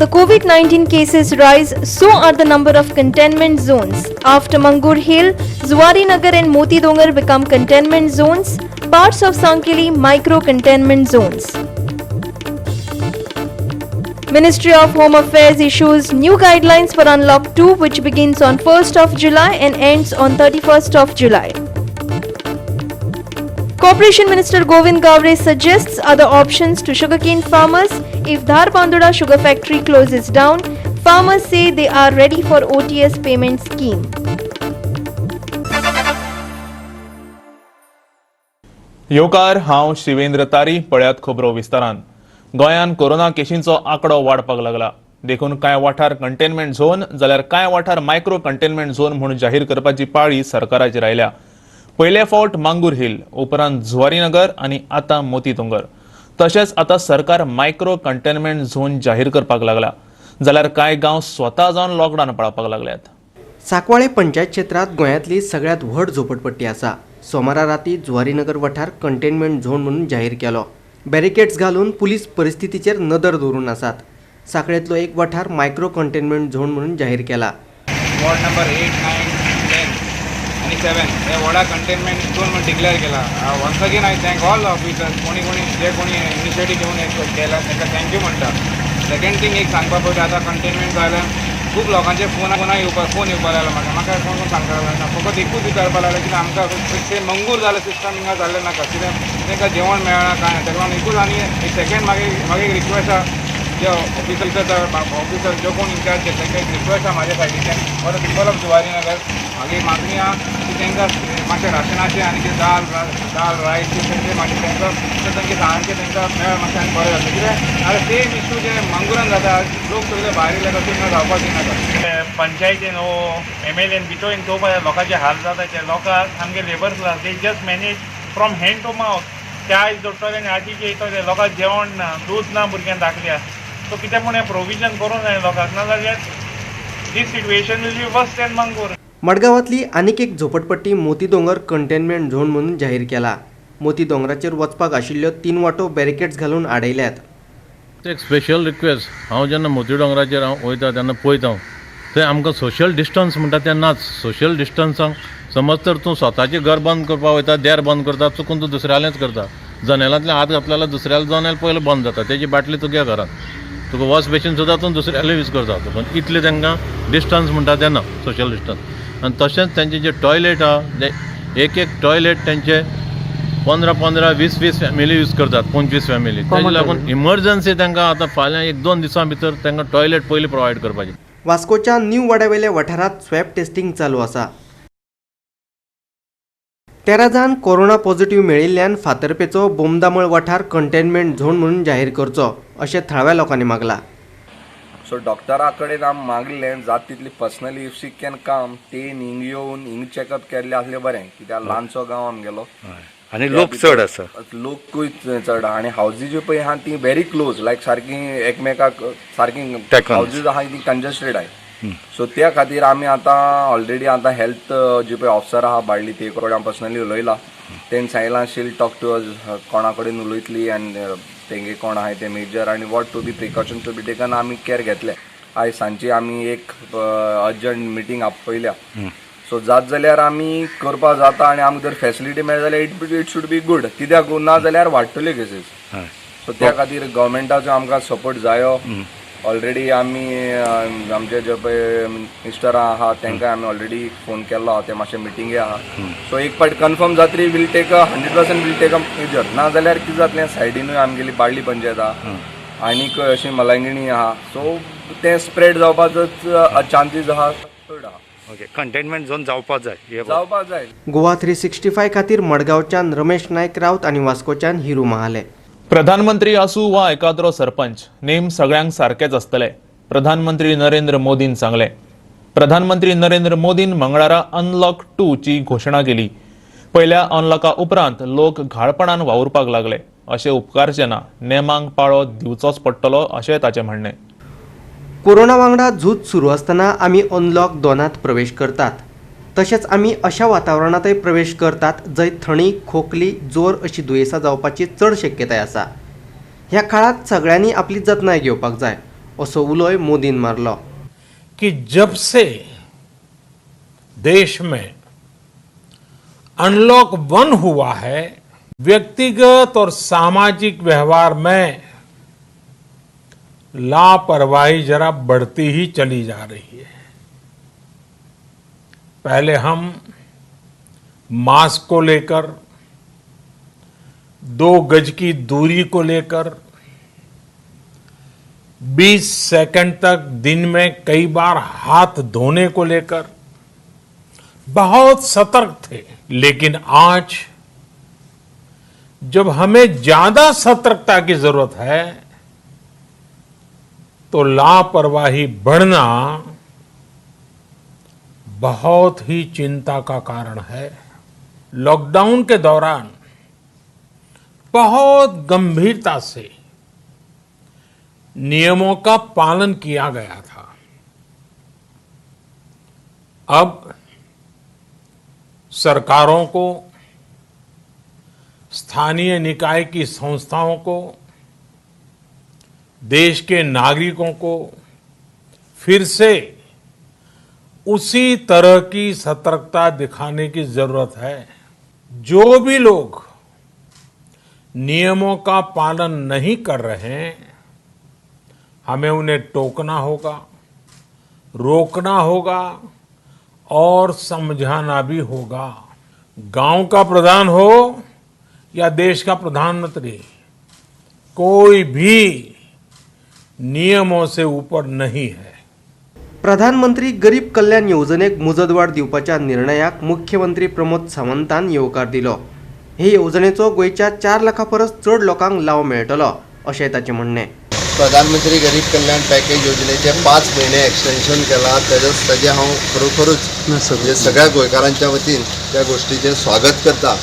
the COVID-19 cases rise, so are the number of containment zones. After Mangur Hill, Zuari Nagar and Moti Dongar become containment zones, parts of Sankeli micro-containment zones. Ministry of Home Affairs issues new guidelines for Unlock 2, which begins on 1st of July and ends on 31st of July. Corporation Minister Govind Gavre suggests other options to sugarcane farmers if Dhar Bandoda sugar factory closes down. Farmers say they are ready for OTS payment scheme. येवकार हांव शिवेंद्र तारी. पळयात खबरो विस्तारान. गोंयान corona केशींचो आंकडो वाडपाक लागला. देखून कांय वाठार कंटेनमेंट झोन जाल्यार कांय वाठार मायक्रो कंटेनमेंट झोन म्हणून जाहीर करपाची पाळी सरकाराचेर आयल्या. पयले फावट मांगूर हिल, उपरांत जुवारी नगर आनी आतां मोती दोंगर. तशेंच आतां सरकार मायक्रो कंटेनमेंट झोन जाहीर करपाक लागला. जाल्यार कांय गांव स्वता जावन लॉकडावन पाळपाक लागल्यात. सांकवाळे पंचायत क्षेत्रात गोंयांतली सगळ्यात व्हड झोपडपट्टी आसा. सोमारा राती जुवारीनगर वाठार कंटेनमेंट झोन म्हणून जाहीर केलो. बॅरिकेड्स घालून पुलीस परिस्थितीचेर नदर दवरून आसात. सांकळेंतलो एक वाठार मायक्रो कंटेनमेंट झोन म्हणून जाहीर केला. वॉर्ड नंबर 8, 9, 10 आणि 7 हे वॉर्डा कंटेनमेंट झोन म्हणून डिक्लेअर केला. Once again I thank all officers कोणी इनिशिएटीव घेवन केला ताका थँक्यू म्हणटा. सेकंड थिंग एक सांगपाक पडटा, आतां कंटेनमेंट जाल्यार खूब लोकांचे फोन येवपाक लागला. म्हाका कोण सांगता लागला फकत एकूच विचारपाक लागला की आमकां ते मंगूर जालें सिस्टम हिंगा जाल्लें नाका, कित्याक तांकां जेवण मेळना कांय ना. ताका लागून एकूच आनी एक सेकंड म्हाका एक रिक्वेस्ट आसा जे ऑफिसर जो कोण इन्चार्ज तांकां एक रिक्वेस्ट आसा म्हाज्या सायडीच्यान for the people of Zuari Nagar. म्हाजी मागणी आहा की तांकां मातशें राशनाचें आनी कितें दाल रायस तेंचे मातशें तांचे सारकें तांकां मेळ मातशें आनी बरें जाता. कित्याक आतां सेम इश्यू जे मंगुरान जाता लोक सगळे भायर येयले तशें हिंगा जावपाक दिनाका. पंचायतीन वो MLAन भितर चोवपाक लोकांचे हाल जाता ते लोकांक आमगे labour class they just manage from hand to mouth. ते आयज जोडटले आनी आजीचे येतले लोकांक जेवण ना, दूध ना भुरग्यांक धाकल्या. सो कित्याक म्हूण हें प्रोविजन करूंक जाय लोकांक, नाजाल्यार दीस सिट्युएशन वील बी वर्स दॅन मंगूर. मडगांवांतली आनीक एक झोपडपट्टी मोती दोंगर कंटेनमेंट झोन म्हणून जाहीर केला. मोती दोंगराचेर वचपाक आशिल्ल्यो 3 वाटो बॅरिकेड्स घालून आडयल्यात. एक स्पेशल रिक्वेस्ट, हांव जेन्ना मोती दोंगराचेर हांव वयता तेन्ना पळयता थंय आमकां सोशल डिस्टन्स म्हणटा तें नाच. सोशल डिस्टन्साक समज तर तूं स्वताचें घर बंद करपाक वयता, देर बंद करता, चुकून तूं दुसऱ्यालेंच करता, जनेलांतल्यान हात घातला जाल्यार दुसऱ्यालें जनेल पयलीं बंद जाता, तेजी बाटली तुगे घरांत, तुका वॉश बेसीन सुद्दां तूं दुसऱ्यालें यूज करता. पूण इतलें तांकां डिस्टन्स म्हणटा तेन्ना सोशल डिस्टन्स. आनी तशेंच तेंचे जे टॉयलेट आहा ते एक टॉयलेट तेंचे 15-20 फॅमिली यूज करतात, 25 फॅमिली. ताजे लागून इमर्जन्सी तांकां आतां फाल्यां 1-2 दिसां भितर तांकां टॉयलेट पयलीं प्रोवायड करपाचें. वास्कोच्या न्यू वाड्यावेल्या वाठारात स्वॅब टेस्टिंग चालू आसा. 13 जाण कोरोना पॉझिटिव्ह मेळिल्ल्यान फातर्पेचो बोमदामळ वाठार कंटेनमेंट झोन म्हणून जाहीर करचो अशें थळाव्या लोकांनी मागला. सो डॉक्टरा कडेन आमी मागलें जाता तितली personally if she can come तेन हिंग येवन हिंग चॅकअप केल्लें आसलें बरें, कित्याक ल्हानसो गांव आमगेलो आनी लोक चड आसा, लोकूय चड आहा. आनी हावजीस ज्यो पळय आहा ती व्हेरी क्लोज, लायक सारकी एकमेकाक सारकी हावजीस आहा ती कंजस्टेड आहाय. सो त्या खातीर आमी आतां ऑलरेडी आतां हेल्थ जी पळय ऑफिसर आहा बाळ्ळी ते कडेन हांव पर्सनली उलयलां. तेन सांगलां शील टॉक टू अस, कोणा कडेन उलयतली आनी तेंगे कोण आहाय ते मेजर आनी what to be precaution to be taken आमी केअर घेतले. आयज सांजची आमी एक अर्जंट मिटींग आपयल्या. सो जात जाल्यार आमी करपा जाता आनी आमकां जर फॅसिलिटी मेळ जाल्यार इट शूड बी गूड. कित्याक ना जाल्यार वाडटल्यो केसीस. सो त्या खातीर गव्हर्मेंटाचो आमकां सपोर्ट जायो. ऑलरेडी आमी आमचे जे पळय मिनिस्टर आहा तांकां आमी ऑलरेडी फोन केल्लो आहा, ते मातशे मिटिंगे आहा. सो एक पाट कन्फर्म जातरी will take 100% will take a major. ना जाल्यार कितें जातलें सायडीनूय आमगेली बाळ्ळी पंचायत आहा आनीक अशी मलांगिणी आहा. सो तें स्प्रेड जावपाचो चान्सीस आहा चड आहा. ओके, कंटेनमेंट झोन जावपाक जाय. गोवा 365 खातीर मडगांवच्यान रमेश नायक रावत आनी वास्कोच्यान हिरू महाले. प्रधानमंत्री आसूं वा एकाद्रो सरपंच, नेम सगळ्यांक सारकेच आसतले, प्रधानमंत्री नरेंद्र मोदीन सांगलें. प्रधानमंत्री नरेंद्र मोदीन मंगळारा अनलॉक 2 ची घोशणा केली. पयल्या अनलॉका उपरांत लोक घाळपणान वावुरपाक लागले. अशें उपकारचें ना, नेमांक पाळो दिवचोच पडटलो अशें ताचें म्हणणें. कोरोना वांगडा झूज सुरू आसतना आमी अनलॉक 2त प्रवेश करतात. तशेंच आमी अशा वातावरणांतय प्रवेश करतात जंय थंडी, खोकली, जोर अशी दुयेंसां जावपाची चड शक्यताय आसा. ह्या काळात सगळ्यांनी आपली जतनाय घेवपाक जाय. असो उलोय मोदीन मारलो. कि जब से देश में अनलॉक 1 हुआ है, व्यक्तिगत और सामाजिक व्यवहार में लापरवाही जरा बढ़ती ही चली जा रही है. पहले हम मास्क को लेकर, 2 गज की दूरी को लेकर 20 सेकंड तक दिन में कई बार हाथ धोने को लेकर बहुत सतर्क थे. लेकिन आज जब हमें ज्यादा सतर्कता की जरूरत है तो लापरवाही बढ़ना बहुत ही चिंता का कारण है. लॉकडाउन के दौरान बहुत गंभीरता से नियमों का पालन किया गया था. अब सरकारों को, स्थानीय निकाय की संस्थाओं को, देश के नागरिकों को फिर से उसी तरह की सतर्कता दिखाने की जरूरत है. जो भी लोग नियमों का पालन नहीं कर रहे हैं, हमें उन्हें टोकना होगा, रोकना होगा और समझाना भी होगा. गांव का प्रधान हो या देश का प्रधानमंत्री, कोई भी नियमों से ऊपर नहीं है. प्रधानमंत्री गरीब कल्याण योजनेक मुजतवाड दिवपाच्या निर्णयाक मुख्यमंत्री प्रमोद सावंतान येवकार दिलो. हे योजनेचो गोयच्या 4 लाखा परस चड लोकांक लाव मेळटलो अशें ताचें म्हणणें. प्रधानमंत्री गरीब कल्याण पॅकेज योजनेचे 5 महिने एक्सटेन्शन केला. ताजे हांव खरोखरूच म्हणजे सगळ्या गोंयकारांच्या वतीन त्या गोष्टीचें स्वागत करता.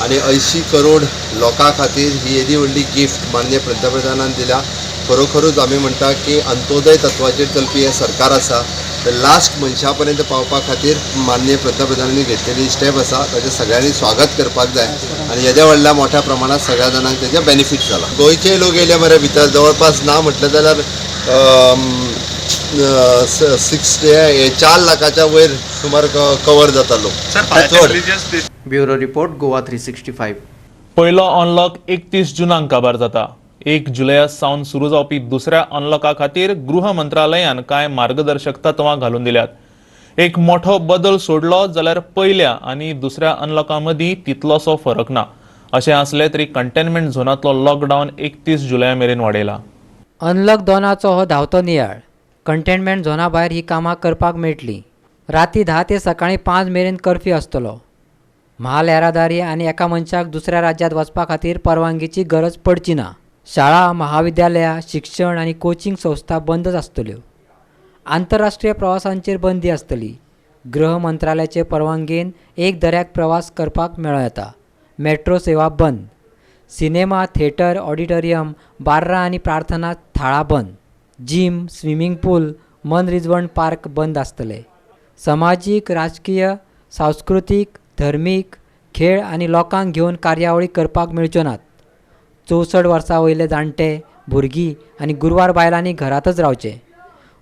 आणि 80 करोड लोकां खातीर ही येदी व्हडली गिफ्ट माननीय पंतप्रधानान दिल्या. खरोखरूच आमी म्हणटा की अंत्योदय तत्वाचेर चलपी हें सरकार आसा. लास्ट मनशा पर्यंत पावपा खातीर माननीय पंतप्रधानांनी घेतलेली स्टेप आसा. ताचें सगळ्यांनी स्वागत करपाक जाय. आनी येद्या व्हडल्या मोठ्या प्रमाणात सगळ्या जाणांक तेजे बेनिफीट जाला. गोंयचे लोक येयले मरे भितर जवळपास ना म्हटलें जाल्यार 4 लाखाच्या वयर सुमार कवर जाता लोक. Bureau report Goa 365. पयलो अनलॉक 31 जुनाक काबार जाता. 1 जुलया सावन सुरू जावपी दुसऱ्या अनलॉका खातीर गृह मंत्रालयान कांय मार्गदर्शक तत्वां घालून दिल्यात. एक मोठो बदल सोडलो जाल्यार पयल्या आनी दुसऱ्या अनलॉका मदीं तितलोसो फरक ना. अशें आसलें तरी कंटेनमेंट झोनांतलो लॉकडावन 31 जुलया मेरेन वाडयला. अनलॉक 2 हो धांवतो नियाळ. कंटेनमेंट झोना भायर ही कामां करपाक मेळटली. राती 10 ते सकाळीं 5 मेरेन कर्फ्यू आसतलो. म्हाल येरादारी आनी एका मनशाक दुसऱ्या राज्यांत वचपा खातीर परवानगीची गरज पडची ना. शाळा, महाविद्यालयां, शिक्षण आनी कोचिंग संस्था बंदच आसतल्यो. आंतरराष्ट्रीय प्रवासांचेर बंदी आसतली. गृह मंत्रालयाचे परवानगेन एक दर्याक प्रवास करपाक मेळो येता. मेट्रो सेवा बंद. सिनेमा, थिएटर, ऑडिटोरियम, बार्रां आनी प्रार्थना थळां बंद. जिम, स्विमींग पूल, मनरिजवण पार्क बंद आसतले. समाजीक, राजकीय, सांस्कृतीक, धर्मीक, खेळ आनी लोकांक घेवन कार्यावळी करपाक मेळच्यो नात. 64 वर्सां वयले जाणटे, भुरगीं आनी गुरवार बायलांनी घरांतच रावचे.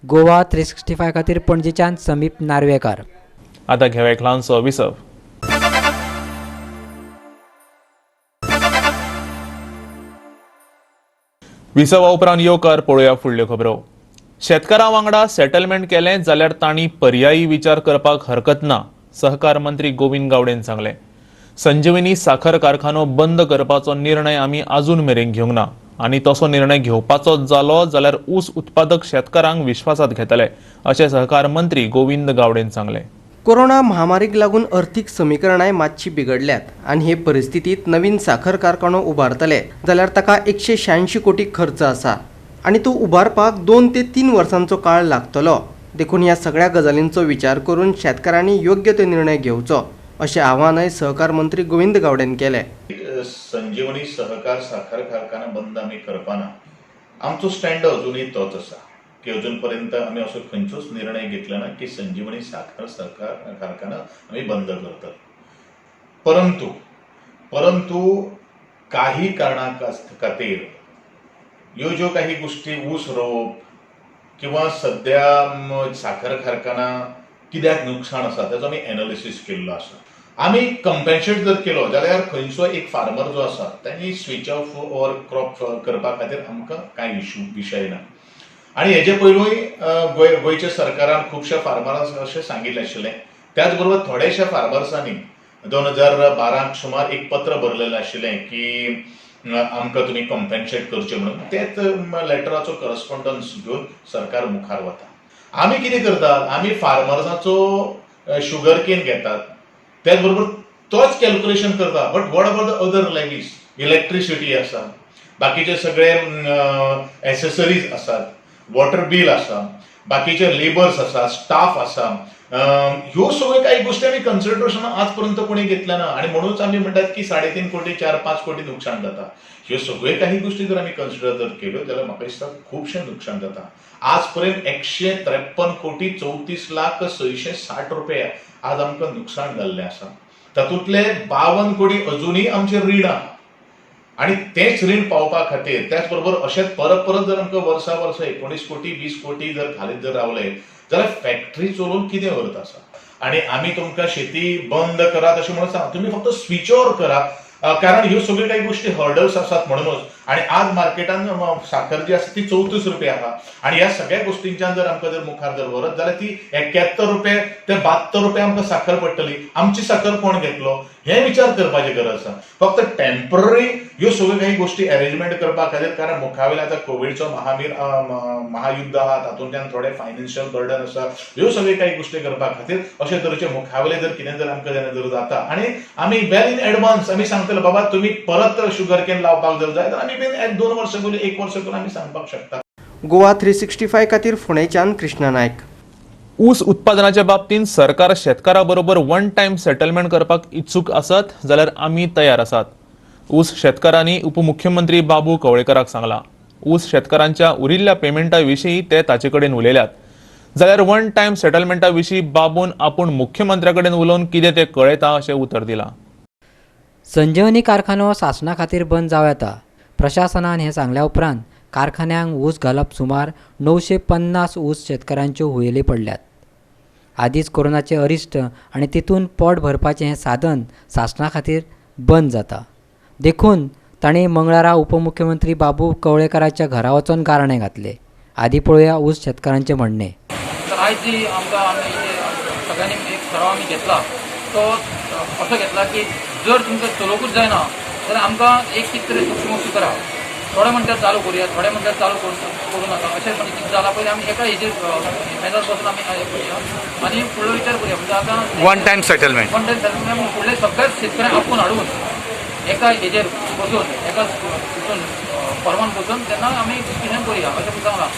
गोवा 365 खातीर पणजेच्यान समीप नार्वेकार. आतां घेवया एक ल्हानसो विसव. विसवा उपरांत येवकार पळोवया फुडल्यो खबरो. शेतकारां वांगडा सेटलमेंट केलें जाल्यार तांणी पर्यायी विचार करपाक हरकत ना, सहकार मंत्री गोविंद गावडेन सांगलें. संजीवनी साखर कारखानो बंद करपाचो निर्णय आमी अजून मेरेन घेवंक ना आनी तसो निर्णय घेवपाचोच जालो जाल्यार ऊस उत्पादक शेतकारांक विश्वासात घेतले अशें सहकार मंत्री गोविंद गावडेन सांगलें. कोरोना महामारीक लागून अर्थीक समीकरणाय मातशी बिगडल्यात आनी हे परिस्थितीत नवीन साखर कारखानो उबारतले जाल्यार ताका 186 कोटी खर्च आसा आनी तो उबारपाक 2 ते 3 वर्सांचो काळ लागतलो. देखून ह्या सगळ्या गजालींचो विचार करून शेतकारांनी योग्य तो निर्णय घेवचो अशें आवाहनय सहकार मंत्री गोविंद गावडेन केलें. संजीवनी सहकार साखर कारखाना बंद आमी करपाना. आमचो स्टँड अजूनही तोच आसा की अजून पर्यंत आमी असो खंयचोच निर्णय घेतला ना की संजीवनी साखर सहकार कारखाना आमी बंद करतात. परंतु काही कारणां खातीर ह्यो ज्यो काही गोष्टी ऊस रोवप, किंवा सध्या साखर कारखाना कित्याक नुकसाण आसा त्याचो आमी एनालिसीस केल्लो आसा. आमी कंपेन्सेट जर केलो जाल्यार खंयचो एक फार्मर जो आसा त्यांनी स्विच ऑफ ओवर क्रॉप करपा खातीर आमकां कांय विशय ना. आणि हेजे पयलूय गोंयच्या सरकारान खुबशा फार्मरांक अशें सांगिल्लें आशिल्लें. त्याच बरोबर थोड्याशा फार्मर्सांनी 2012 सुमार एक पत्र बरयलेलें आशिल्लें की आमकां तुमी कंपेन्सेट करचें म्हणून. तेच लेटराचो करस्पॉन्डन्स घेवन सरकार मुखार वता. आमी कितें करतात, आमी फार्मर्साचो शुगर केन घेतात, त्याच बरोबर तोच कॅल्क्युलेशन करता. But what about the other levies, electricity आसा, बाकीचे सगळे एसेसरीज आसात, वॉटर बिल आसा, बाकीचे लेबर्स आसा, स्टाफ आसा, ह्यो सगळ्यो काही गोष्टी आमी कन्सिडरेशन आज पर्यंत कोणी घेतल्या ना. आणि म्हणूनच आमी म्हणटात की 3.5 कोटी 4-5 कोटी नुकसाण जाता. ह्यो सगळ्यो काही गोष्टी जर आमी कन्सिडर जर केल्यो जाल्यार म्हाका दिसता खुबशें नुकसाण जाता. आज पर्यंत 153 कोटी 34 लाख 660 रुपया आज आमकां नुकसाण जाल्लें आसा. तातूंतले 52 कोटी अजुनूय आमचे रीण आहा. आणि तेच रीण पावपा खातीर त्याच बरोबर अशेंच परत जर आमकां वर्सा 19 कोटी 20 कोटी जर घालीत जर रावले जाल्यार फॅक्टरी चलोवन कितें अर्थ आसा. आणि आमी तुमकां शेती बंद करात अशें म्हणून सांग, तुमी फक्त स्विच ओवर करा. कारण ह्यो सगळ्यो काही गोष्टी हर्डल्स आसात म्हणूनच. आणि आज मार्केटान साखर जी आसा ती 34 रुपया आहा. आणि ह्या सगळ्या गोष्टींच्यान जर आमकां जर मुखार जर व्हरत जाल्यार ती 71 रुपये ते 72 रुपया आमकां साखर पडटली. आमची साखर कोण घेतलो हे विचार करपाची गरज आसा. फक्त टेम्पररी ह्यो सगळ्यो काही गोष्टी अरेंजमेंट करपा खातीर, कारण मुखावेले आतां कोविडचो महायुद्ध आहा, तातूंतल्यान थोडे फायनान्शियल बर्डन आसा. ह्यो सगळ्यो काही गोष्टी करपा खातीर अशे तरेचे मुखावेले जर कितें जर आमकां जर जाता आणि आमी वेल इन एडवान्स आमी सांगतले बाबा तुम्ही परत शुगर केन लावपाक जर जाय तर आमी 2 वर्सां पयलीं 1 वर्स करून आमी सांगपाक शकता. गोवा 365 खातीर फोंडेच्यान कृष्णा नायक. ऊस उत्पादनाच्या बाबतींत सरकार शेतकारा बरोबर वन टायम सेटलमेंट करपाक इत्सूक आसत जाल्यार आमी तयार आसात. ऊस शेतकारांनी उपमुख्यमंत्री बाबू कवळेकराक सांगला. ऊस शेतकारांच्या उरिल्ल्या पेमेंटा विशीं ते ताचे कडेन उलयल्यात. जाल्यार वन टायम सेटलमेंटा विशीं बाबून आपूण मुख्यमंत्र्या कडेन उलोवन कितें तें कळयता अशें उतर दिलां. संजीवनी कारखानो शासना खातीर बंद जावं येता. प्रशासनान हें सांगल्या उपरांत कारखान्यांक ऊस घालप सुमार 950 ऊस शेतकारांच्यो हुयेली पडल्यात. आदींच कोरोनाचे अरिश्ट आनी तितून पोट भरपाचें हें साधन शासना खातीर बंद जाता. देखून तांणी मंगळारा उपमुख्यमंत्री बाबू कवळेकराच्या घरा वचून गाराणें घातले. आदी पळोवया ऊस शेतकारांचें म्हणणें. आयज जी आमकां सगळ्यांनी एक ठराव आमी घेतला तो असो घेतला की जर तुमकां चलोवंकूच जायना जाल्यार आमकां एक कितें तरी सूक्ष्म करा. थोडे म्हणटात चालू करूया, थोडे म्हणटात चालू करूं नाका. अशें म्हणजे कितें जाला पयलीं आमी एका हेजेर मेजर बसून आमी करूया आनी फुडलो विचार करूया. म्हणजे आतां वन टायम सेटलमेंट फुडले सगळ्याच शेतकऱ्यांक आपूण हाडून एका हेजेर बसून एका हितून फॉर्मान बसून तेन्ना आमी डिसिजन करूया अशें म्हणून सांगलां.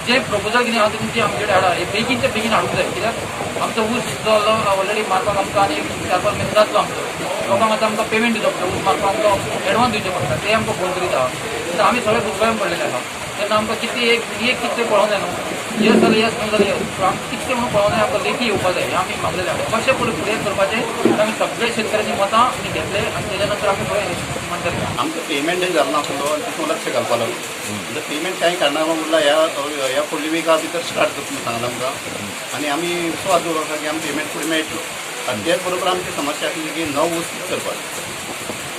जे प्रपोजल कितें आहा ते तुमची आमचे कडेन हाडा. हे बेगीनचे बेगीन हाडूंक जाय. कित्याक आमचो ऊस जो ऑलरेडी मारपाक आमकां आनी 4-5 म्हयने जातलो आमचो. लोकांक आतां आमकां पेमेंट दिवचो पडटा. ऊस मारपाक आमकां एडवान्स दिवचें पडटा. ते आमकां फोन करीत आहा. तेन्ना आमी सगळे दुसऱ्यान पडलेले आसा. तेन्ना आमकां कितें एक कितें पळोवंक जाय न्हू. यस जाल्यार यस, नो जाल्यार यस. आमकां कितें म्हणून पळोवंक जाय, आमकां लेखी येवपाक जाय. आमी मागलेले आहा. कशें फुडें करपाचें तर आमी सगळे शेतकऱ्यांची मतां आमी घेतले आनी तेच्या नंतर आमी म्हणटले आमकां पेमेंटूय जालो नासलो आनी तितून लक्ष घालपाक लागलो. म्हणजे पेमेंट कांय करना म्हणल्यार ह्या फुडल्या विका भितर स्टार्ट करता सांगला आमकां. आनी आमी विश्वास दवरता की आमकां पेमेंट फुडें मेळटलो. आनी तेच बरोबर आमची समस्या आसली की 9 ऊस करपाक.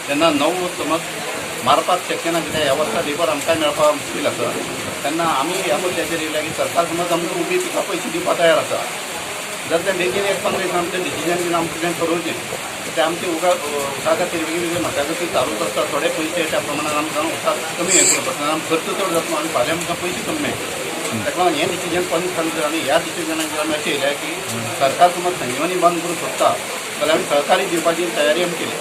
तेन्ना 9 ऊस समज मारपाक शक्य ना, कित्याक ह्या वर्सा लेबर आमकां मेळपाक मुश्कील आसा. तेन्ना आमी ह्या मुद्द्याचेर येयल्या की सरकार समज आमकां उबी पिका पयशे दिवपाक तयार आसा जाल्यार तें बेगीन 1-15 दिसान आमचें डिसिजन घेवन आमचें तें करवचें. ते आमचे उसा खातीर वेगवेगळे मशागती चालूच आसता. थोडे पयशे त्या प्रमाणान आमकां उसाक कमी हें करपाक आमकां खर्च चड जातलो आनी फाल्यां आमकां पयशे कमी मेळटले. ताका लागून हें डिसिजन कोणी सांगलें आनी ह्या डिसिजनाचेर आमी अशें येयल्या की सरकार समज संजीवनी बंद करूंक सोदता जाल्यार आमी सहकारी दिवपाची तयारी आमी केली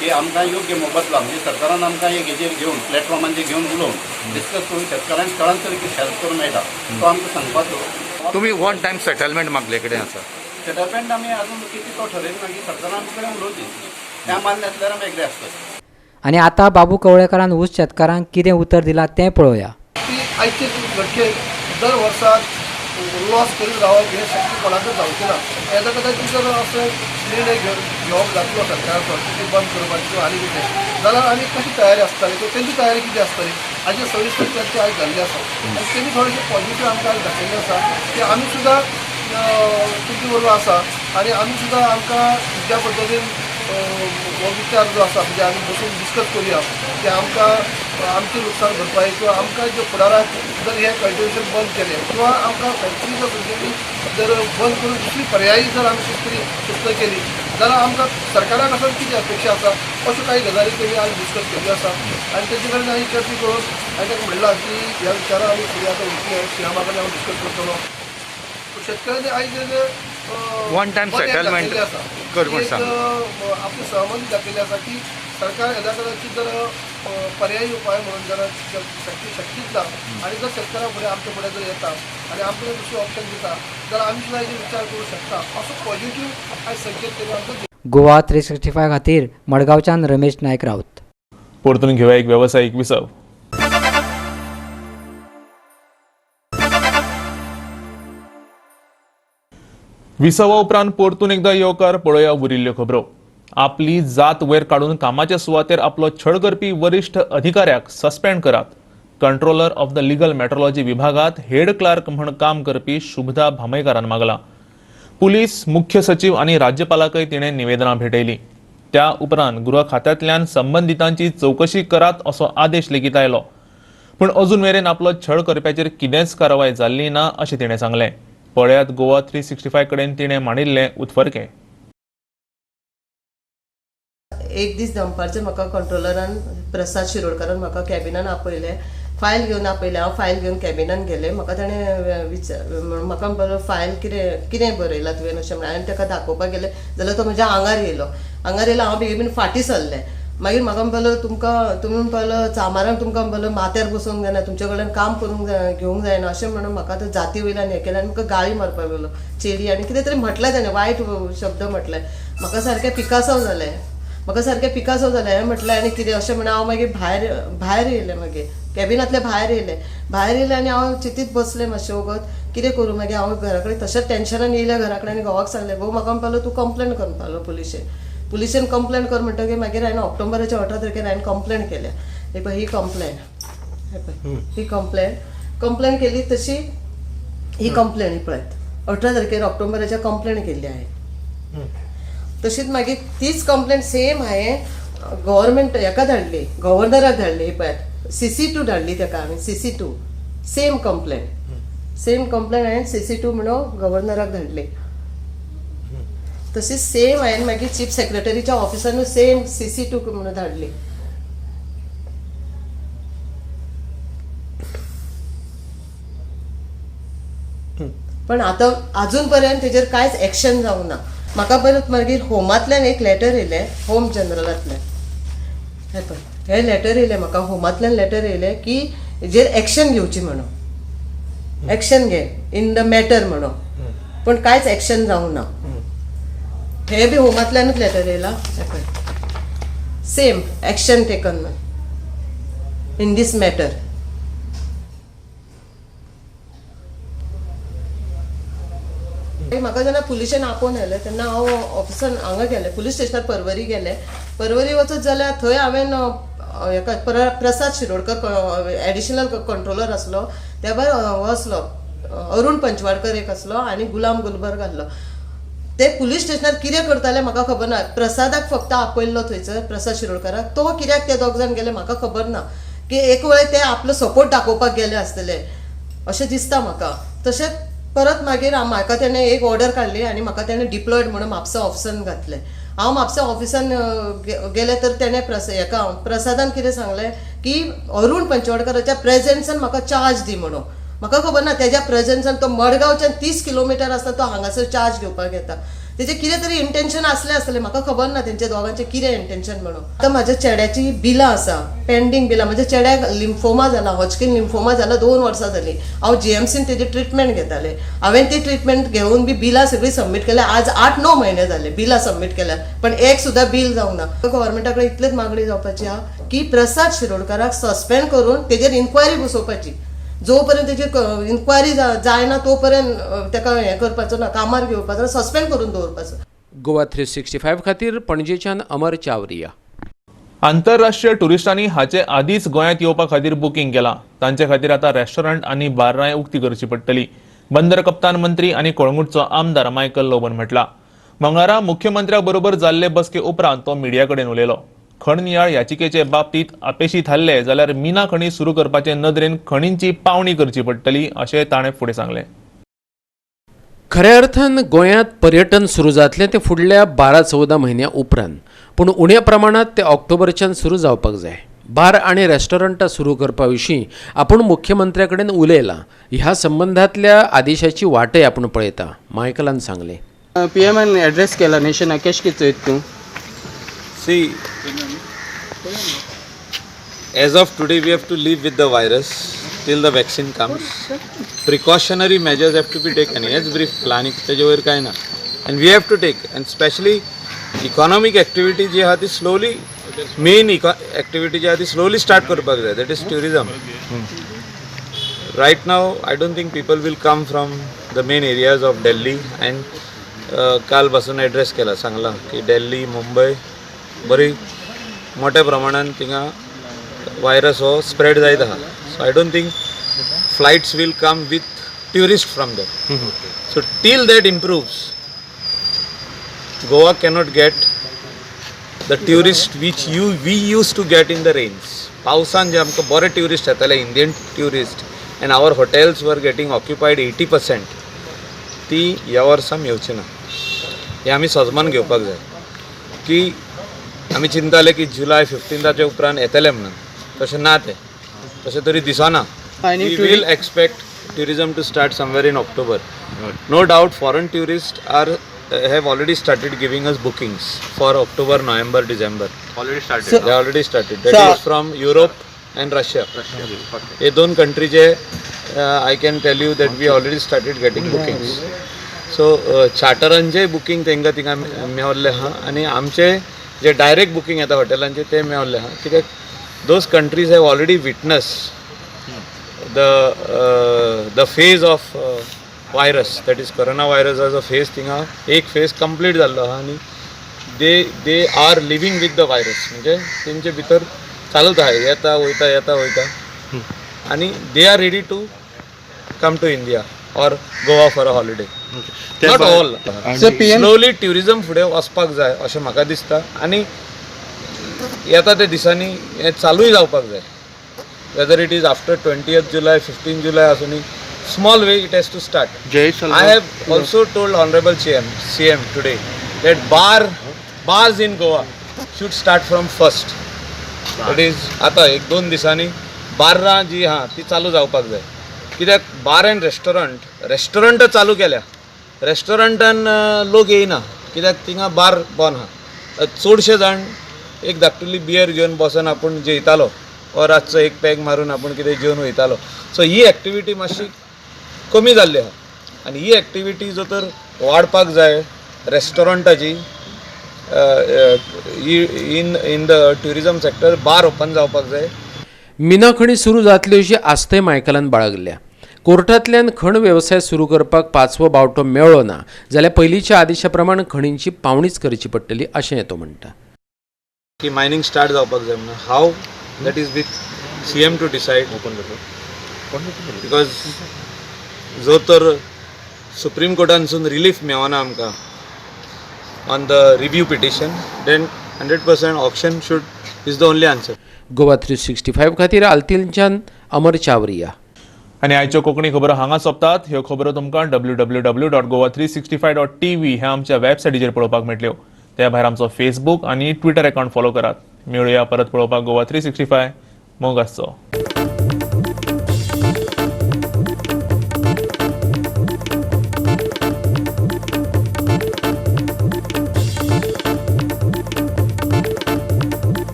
की आमकां योग्य मोबदला म्हणजे सरकारान आमकां एक हेजेर घेवन प्लॅटफॉर्माचेर घेवन उलोवन डिस्कस करून शेतकारांक स्थळांतर की हेल्प करूंक मेळटा तो आमकां सांगपाचो. तुम्ही वन टायम सेटलमेंट मागले कडेन आसा. सेटलमेंट आमी आजून कितें तो ठरयलो ना की सरकारान आमचे कडेन उलोवचें. त्या मान्य आसल्यार आमी एग्री आसता. आनी आतां बाबू कवळेकरान ऊस शेतकारांक कितें उतर दिलां तें पळोवया. आयचे घडके दर वर्साक लॉस करीत रावप हें शक्य कोणाकच जावचें ना. येता कदाचित जर असो निर्णय घेवप जातलो सरकारचो की बंद करपाची किंवा आनी कितें जाल्यार आमी कशी तयारी आसताली किंवा तेंची तयारी कितें आसतली हाजे सविस्तर चर्चा आज जाल्ली आसा आनी तेमी थोडेशे पॉझिटिव्ह आमकां आज दाखयल्लें आसा की आमी सुद्दां तुमचे बरोबर आसा आनी आमी सुद्दां आमकां ज्या पद्दतीन हो विचार जो आसा म्हणजे आमी बसून डिस्कस करुया की आमकां आमची नुकसान भरपाई किंवा आमकां जे फुडाराक जर हे कल्टिवेशन बंद केलें किंवा आमकां फॅक्टरी जर खंयची जर बंद करून दुसरी पर्यायी जर आमी कितें तरी केली जाल्यार आमकां सरकाराक आसा कितें अपेक्षा आसा अश्यो काही गजाली तेमी आज डिस्कस केल्ल्यो आसा आनी तेजे कडेन हांवें चर्चा करून हांवें ताका म्हणलां की ह्या विचारान आमी फुडें आतां वयतले सीएमा कडेन हांव डिस्कस करतलो शेतकऱ्यांनी आयज वन टाइम सेटलमेंट कर म्हण सांग आपली सहमती दाखयली आसा की सरकार येद्या कडेची जर पर्यायी उपाय म्हणून जर शक्य दिता आनी जर शेतकारा फुडें आमचे फुडें जर येता आनी आमकां दुसरें ऑप्शन दिता जाल्यार आमी सुद्दां हेजेर विचार करूं शकता असो पॉझिटिव्ह आयज संकेत तेमी आमकां गोवा 365 खातीर मडगांवच्यान रमेश नायक रावत. परतून घेऊया एक व्यावसायिक विसव. विसवा उपरांत परतून एकदा येवकार पळोवया उरिल्ल्यो खबरो. आपली जात वयर काडून कामाच्या सुवातेर आपलो छळ करपी वरिश्ठ अधिकाऱ्याक सस्पेंड करात. Controller of the legal metrology विभागात हेड क्लार्क म्हण काम करपी शुभदा भामयकारान मागला. पुलीस मुख्य सचिव आणि राज्यपालाकय तिणें निवेदनां भेटयली. त्या उपरांत गृह खात्यांतल्यान संबंधितांची चौकशी करात असो आदेश लेगीत आयलो. पूण अजून मेरेन आपलो छळ करप्याचेर कितेंच कारवाय जाल्ली ना अशें तिणें सांगलें. पळयात गोवा 365 कडेन तिणें मांडिल्लें उतफर्कें. एक दीस दनपारचे म्हाका कंट्रोलरान प्रसाद शिरोडकारान म्हाका कॅबिनान आपयले. फायल घेवन आपयले. हांव फायल घेवन कॅबिनान गेले. म्हाका ताणें म्हाका म्हणलो फायल कितें बरयलां तुवें अशें म्हणून हांवें ताका दाखोवपाक गेलें जाल्यार तो म्हज्या आंगार येयलो. हांव बेगीन फाटीं सरलें. मागीर म्हाका म्हणपालो तुमी म्हणपालो चामारान तुमकां म्हणपालो माथ्यार बसूंक जायना, तुमचे कडल्यान काम करूंक घेवंक जायना अशें म्हणून म्हाका आतां जाती वयल्यान हें केलें आनी म्हाका गाळी मारपाक लागलो चेडी आनी कितें तरी म्हटलें ताणें वायट शब्द म्हटले. म्हाका सारकें पिकासांव जालें. हांवें म्हटलें आनी कितें अशें म्हणून हांव मागीर भायर येयलें. मागीर कॅबिनांतले भायर येयलें आनी हांव चिंतीत बसलें मातशें वगत कितें करूं. मागीर हांव घरा कडेन तशेंच टेन्शनान येयलें घरा कडेन आनी घोवाक सांगलें. घोव म्हाका म्हणपालो तूं कंप्लेन कर म्हणपालो पुलिशेन कंप्लेन कर म्हणटकीर मागीर हांवें ऑक्टोबराच्या 18 तारखेर हांवें कंप्लेन केल्या. हे पळय ही कंप्लेन केली तशी ही कंप्लेन ही पळयत 18 तारखेर ऑक्टोबराच्या कंप्लेन केल्ली हांवें. तशीच मागीर तीच कंप्लेन सेम हांवें गव्हर्मेंट हेका धाडली, गव्हर्नराक धाडली. ही पळयत CC2 धाडली ताका हांवें. CC2 सेम कंप्लेन हांवें CC2 म्हणून गव्हर्नराक धाडली. तशीच सेम हांवें मागीर चीफ सेक्रेटरीच्या ऑफिसानूय सेम CC2 म्हणून धाडली. पण आतां अजून पर्यंत तेजेर कांयच एक्शन जावंक ना. म्हाका परत मागीर होमांतल्यान एक लेटर येयलें, होम जनरलांतल्यान. हे लेटर येयलें म्हाका होमांतल्यान लेटर येयलें की हेजेर एक्शन घेवची म्हणून. एक्शन घे इन द मॅटर म्हणून. पण कांयच एक्शन जावंक ना. हे बी होमांतल्यानूच लेटर येयला. Same action taken in this matter. म्हाका जेन्ना पुलिशेन आपोवन येलें तेन्ना हांव ऑफिसान हांगा गेलें, पुलीस स्टेशनार परवरी गेलें. परवरी वचत जाल्यार थंय हांवें हेका प्रसाद शिरोडकर एडिशनल कंट्रोलर आसलो, त्या भायर हो आसलो अरुण पंचवाडकर एक आसलो आनी गुलाम गुलबर्ग आसलो. ते पुलीस स्टेशनार कितें करताले म्हाका खबर ना. प्रसादाक फक्त आपयल्लो थंयसर प्रसाद शिरोडकाराक. तो कित्याक ते दोग जाण गेले म्हाका खबर ना. की एक वेळ ते आपलो सपोर्ट दाखोवपाक गेले आसतले अशें दिसता म्हाका. तशेंच परत मागीर म्हाका तेणें एक ऑर्डर काडली आनी म्हाका तेणें डिप्लॉयड म्हणून म्हापसा ऑफिसान घातलें. हांव म्हापसा ऑफिसान गेलें तर तेणें प्रसादान कितें सांगलें की अरुण पंचवाडकराच्या प्रेझेन्सान म्हाका चार्ज दी म्हणून. म्हाका खबर ना तेज्या प्रेझेन्सान तो मडगांवच्यान 30 किलोमिटर आसता तो हांगासर चार्ज घेवपाक येता. तेजें कितें तरी इंटेन्शन आसलें म्हाका खबर ना तेंच्या दोगांचें कितें इंटेन्शन म्हणून. आतां म्हाज्या चेड्याची बिलां आसा, पेंडींग बिलां. म्हज्या चेड्याक लिम्फोमा जाला, हॉजकिन लिम्फोमा जाला 2 वर्सां जालीं. हांव GMCन तेजी ट्रिटमेंट घेतालें. हांवें ती ट्रिटमेंट घेवन बी बिलां सगळीं सबमीट केल्या. आज 8-9 म्हयने जाले बिलां सबमीट केल्या, पण एक सुद्दां बिल जावंक ना. गव्हर्मेंटा कडेन इतलेच मागणी जावपाची आहा की प्रसाद शिरोडकाराक सस्पेंड करून तेजेर इन्क्वायरी बसोवपाची. जो पर्यंत तेजी इन्क्वायरी जायना तो पर्यंत ताका हें करपाचो ना, कामार घेवपाचो, सस्पेंड करून दवरपाचो. गोवा 365 खातीर पणजेच्यान अमर चावरिया. आंतरराष्ट्रीय टुरिस्टांनी हाचे आदींच गोंयांत येवपा खातीर बुकींग केलां. तांचे खातीर आतां रेस्टॉरंट आनी बार्रांय उक्ती करची पडटली. बंदर कप्तान मंत्री आनी कोळंगूटचो आमदार मायकल लोबन म्हटला. मंगळारा मुख्यमंत्र्या बरोबर जाल्ले बसके उपरांत तो मिडिया कडेन उलयलो. खण नियाळ याचिकेचे बाबतीत अपेशी थारले जाल्यार मिना खणी सुरू करपाचे नदरेन खणींची पावणी करची पडटली अशें ताणें फुडें सांगलें. खऱ्या अर्थान गोंयांत पर्यटन सुरू जातलें ते फुडल्या 12-14 म्हयन्या उपरांत, पूण उण्या प्रमाणात ते ऑक्टोबरच्यान सुरू जावपाक जाय. बार आनी रेस्टॉरंटां सुरू करपा विशीं आपूण मुख्यमंत्र्या कडेन उलयलां. ह्या संबंधांतल्या आदेशाची वाटय आपूण पळयता. मायकलान सांगलें. PM एड्रेस केला नेशना कशें कितें चोयत तूं? See, as of today, we have to live with the virus till the vaccine comes. Precautionary measures have to be taken. Yes, brief planning तेजे वयर कांय ना. And we have to take, and especially economic activity जी आहा ती slowly, main activity जी आहा ती slowly start करपाक जाय. That is tourism. Right now, I don't think people will come from the main areas of Delhi and काल पासून address केला, सांगला की दिल्ली, मुंबई बरी मोठ्या प्रमाणात थिंगा व्हायरस हो स्प्रेड जायत आहा. So I don't think flights will come with tourist from that. So till that improves, Goa cannot get the tourist which we use to get in the rains. पावसान जे आमकां बरे ट्युरिस्ट येताले, Indian tourist, and our hotels were getting occupied 80%, ती ह्या वर्सां येवची ना. हे आमी सजमान घेवपाक जाय की आमी चिंताले की जुलय 15 उपरांत येतले म्हणून. तशें ना, तें तशें तरी दिसना. We will expect tourism to start somewhere in October. No doubt foreign tourists have already started giving us bookings for October, November, December. Already started. They already started. That is from Europe and Russia. ये दोन countries I can tell you that we already started getting bookings. So चार्टरांचे booking तेंका थिंगा मेवल्ले आहा आनी आमचे जे direct booking येता हॉटेलांचे ते मेवल्ले आहा. कित्याक those countries have already witnessed the phase of virus, that is coronavirus as a phase थिंगा एक phase complete जाल्लो आहा आनी they are living with the virus. म्हणजे तेंचे भितर चालूच आहा, येता वयता आनी they are ready to come to India or Goa for a holiday. Not all. Slowly tourism फुडें वचपाक जाय अशें म्हाका दिसता आनी येता त्या दिसांनी हें चालूय जावपाक जाय. Whether it is after 20th July, 15th July asuni, small way it has to start. I have also told Honorable CM today that bars in Goa should start from 1st. That is आता 1-2 दिसांनी बार्रां जी हा ती चालू जावपाक जाय. कित्याक बार end restaurant चालू केल्या, रेस्टॉरंटान लोक येयना कित्याक थिंगा बार बंद आहा. चडशे जाण एक धाकटुली बियर घेवन बसून आपूण जेयतालो और रातचो एक पॅग मारून आपण कितें जेवन वयतालो. सो ही एक्टिविटी मातशी कमी जाल्ली आहा आनी ही एक्टिविटी जर तर वाडपाक जाय रेस्टॉरंटाची in the tourism sector bar open जावपाक जाय. मिना खणी सुरू जातली अशी आस्तय मायकलान बाळगल्या. कोर्टांतल्यान खण वेवसाय सुरू करपाक 5वो बावटो मेळ्ळो ना जाल्यार पयलींच्या आदेशा प्रमाण खणींची पावणीच करची पडटली अशें तो म्हणटा. की मायनिंग स्टार्ट जावपाक जाय म्हणून हाव that is with CM to decide, because जो तर सुप्रीम कोर्टानसून रिलीफ मेळना आमकां on the review petition, then 100% auction is the only answer. Goa 365 खातीर आल्तीलच्यान अमर चावरिया. आनी आयच्यो कोंकणी खबरो हांगा सोंपतात. ह्यो खबरो तुमकां www.goa365.tv ह्या आमच्या वेबसायटीचेर पळोवपाक मेळटल्यो. त्या भायर आमचो फेसबूक आनी ट्विटर अकाउंट फॉलो करात. मेळुया परत पळोवपाक गोवा 365. मोग आसचो.